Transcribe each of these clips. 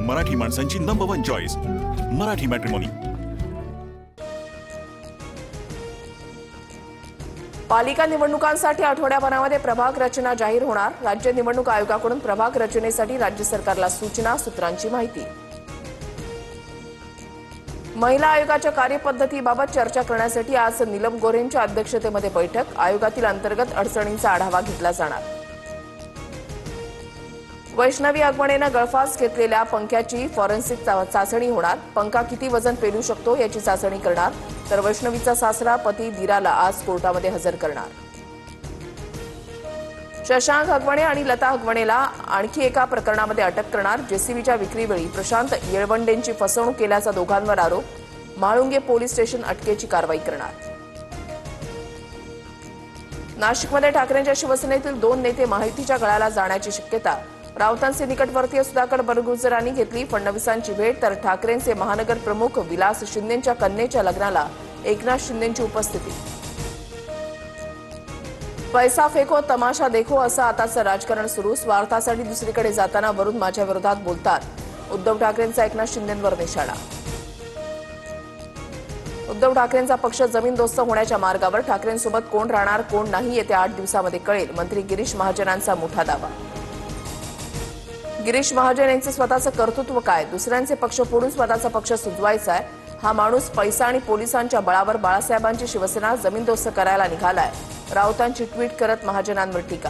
मराठी माणसांची number 1 choice Marathi matrimony. पालिका निवडणुकांसाठी आठवड्याभरामध्ये प्रभाग रचना जाहीर होणार। राज्य निवडणूक आयोगाकडून प्रभाग रचनेसाठी राज्य सरकारला सूचना, सूत्रांची माहिती। महिला आयोगाच्या कार्यपद्धतीबाबत चर्चा करण्यासाठी आज नीलम गोऱ्हेंच्या अध्यक्षतेमध्ये बैठक। आयोगातील अंतर्गत अडचणींचा आढावा घेतला जाणार। वैष्णवी अगवणेनं गळफास घेतलेल्या पंख्याची फॉरेन्सिक चाचणी होणार। पंखा किती वजन पेलू शकतो याची चाचणी करणार। तर वैष्णवीचा सासरा पती दिराला आज कोर्टामध्ये हजर करणार। शशांक हगवणे आणि लता हगवणेला आणखी एका प्रकरणामध्ये अटक करणार। जेसीबीच्या विक्रीवेळी प्रशांत येळवंडेंची फसवणूक केल्याचा दोघांवर आरोप। म्हाळुंगे पोलीस स्टेशन अटकेची कारवाई करणार। नाशिकमध्ये ठाकरेंच्या शिवसेनेतील 2 नेते महायुतीच्या गळाला जाण्याची शक्यता। राऊतांचे निकटवर्तीय सुधाकर बरगुजरांनी घेतली फडणवीसांची भेट। तर ठाकरेंचे महानगर प्रमुख विलास शिंदेंच्या कन्येच्या लग्नाला एकनाथ शिंदेंची उपस्थिती। पैसा फेको तमाशा देखो असं आताचं राजकारण सुरू। स्वार्थासाठी दुसरीकडे जाताना वरून माझ्या विरोधात बोलतात। उद्धव ठाकरेंचा एकनाथ शिंदेंवर निशाणा। उद्धव ठाकरेंचा पक्ष जमीनदोस्त होण्याच्या मार्गावर। ठाकरेंसोबत कोण राहणार कोण नाही येत्या 8 दिवसामध्ये कळेल। मंत्री गिरीश महाजनांचा मोठा दावा। गिरीश महाजन यांचे स्वतःचं कर्तृत्व काय? दुसऱ्यांचे पक्ष फोडून स्वतःचा पक्ष सुजवायचा आहे। हा माणूस पैसा आणि पोलिसांच्या बळावर बाळासाहेबांची शिवसेना जमीनदोस्त करायला निघालाय। राऊतांची ट्विट करत महाजनांवर टीका।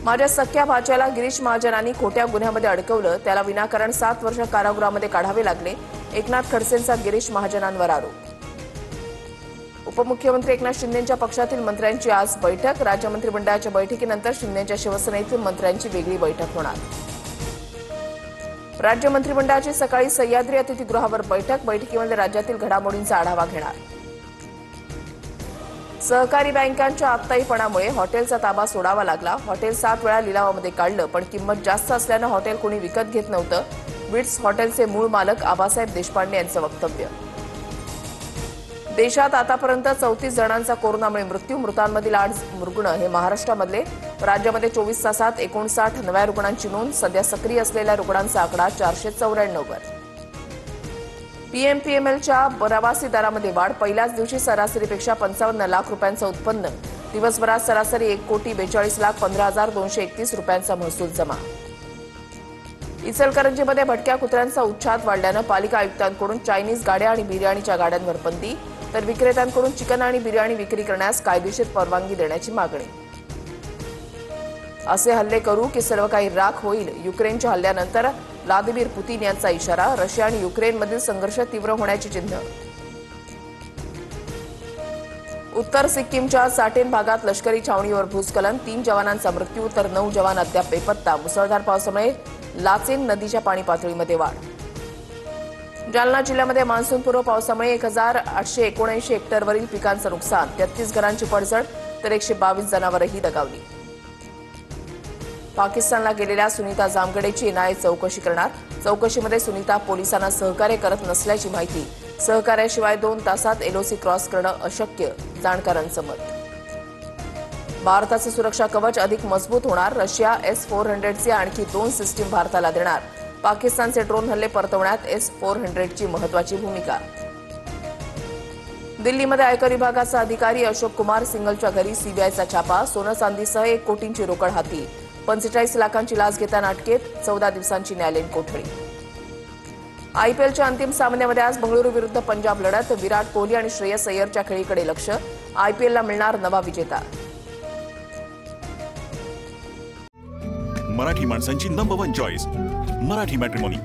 माझ्या सख्या भाच्याला गिरीश महाजनांनी खोट्या गुन्ह्यामध्ये अडकवलं, त्याला विनाकारण 7 वर्ष कारागृहामध्ये काढावे लागले। एकनाथ खडसेंचा गिरीश महाजनांवर आरोप। उपमुख्यमंत्री एकनाथ शिंदेंच्या पक्षातील मंत्र्यांची आज बैठक। राज्य मंत्रिमंडळाच्या बैठकीनंतर शिंदेंच्या शिवसेनेतील मंत्र्यांची वेगळी बैठक होणार। राज्य मंत्रिमंडळाची सकाळी सह्याद्री अतिथीगृहावर बैठक। बैठकीमध्ये राज्यातील घडामोडींचा आढावा घेणार। सहकारी बँकांच्या आत्ताईपणामुळे हॉटेलचा ताबा सोडावा लागला। हॉटेल 7 वेळा लिलावामध्ये काढलं, पण किंमत जास्त असल्यानं हॉटेल कोणी विकत घेत नव्हतं। विट्स हॉटेलचे मूळ मालक आबासाहेब देशपांडे यांचं वक्तव्य। देशात आतापर्यंत 34 जणांचा कोरोनामुळे मृत्यू। मृतांमधील 8 रुग्ण हे महाराष्ट्रामधले। राज्यामध्ये 24 तासात 59 नव्या रुग्णांची नोंद। सध्या सक्रिय असलेल्या रुग्णांचा आकडा 494 वर। पीएमपीएमएलच्या प्रवासी दरामध्ये वाढ। पहिल्याच दिवशी सरासरीपेक्षा 55 लाख रुपयांचं उत्पन्न। दिवसभरात सरासरी 1,42,15,231 रुपयांचा महसूल जमा। इचलकरंजीमध्ये भटक्या कुत्र्यांचा उच्छाद वाढल्यानं पालिका आयुक्तांकडून चायनीज गाड्या आणि बिर्याणीच्या गाड्यांवर बंदी। तर विक्रेत्यांकडून चिकन आणि बिर्याणी विक्री करण्यास कायदेशीर परवानगी देण्याची मागणी। असे हल्ले करू की सर्व काही राख होईल। युक्रेनच्या हल्ल्यानंतर व्लादिमीर पुतीन यांचा इशारा। रशिया आणि युक्रेनमधील संघर्ष तीव्र होण्याची चिन्ह। उत्तर सिक्कीमच्या साटेन भागात लष्करी छावणीवर भूस्खलन। 3 जवानांचा मृत्यू तर 9 जवान अद्याप बेपत्ता। मुसळधार पावसामुळे लाचेन नदीच्या पाणी पातळीमध्ये वाढ। जालना जिल्ह्यामध्ये मान्सूनपूर्व पावसामुळे 1,879 हेक्टरवरील पिकांचं नुकसान। 33 घरांची पडझड तर 122 जनावरही दगावली। पाकिस्तानला गेलेल्या सुनीता जामगडेची एनआयए चौकशी करणार। चौकशीमध्ये सुनीता पोलिसांना सहकार्य करत नसल्याची माहिती। सहकार्याशिवाय 2 तासात एलओसी क्रॉस करणं अशक्य, जाणकारांचं मत। भारताचं सुरक्षा कवच अधिक मजबूत होणार। रशिया S-400चे आणखी 2 सिस्टीम भारताला देणार। पाकिस्तानचे ड्रोन हल्ले परतवण्यात S-400ची महत्वाची भूमिका। दिल्लीमध्ये आयकर विभागाचा अधिकारी अशोक कुमार सिंगलच्या घरी सीबीआयचा छापा। सोनं चांदीसह 1 कोटींची रोकड हाती। 45 लाखांची लाच घेताना अटकेत। 14 दिवसांची न्यायालयीन कोठडी। आयपीएलच्या अंतिम सामन्यामध्ये आज बंगळुरू विरुद्ध पंजाब लढत। विराट कोहली आणि श्रेयस अय्यरच्या खेळीकडे लक्ष। आयपीएलला मिळणार नवा विजेता। मराठी माणसांची नंबर 1 चॉईस मराठी मॅट्रिमोनी।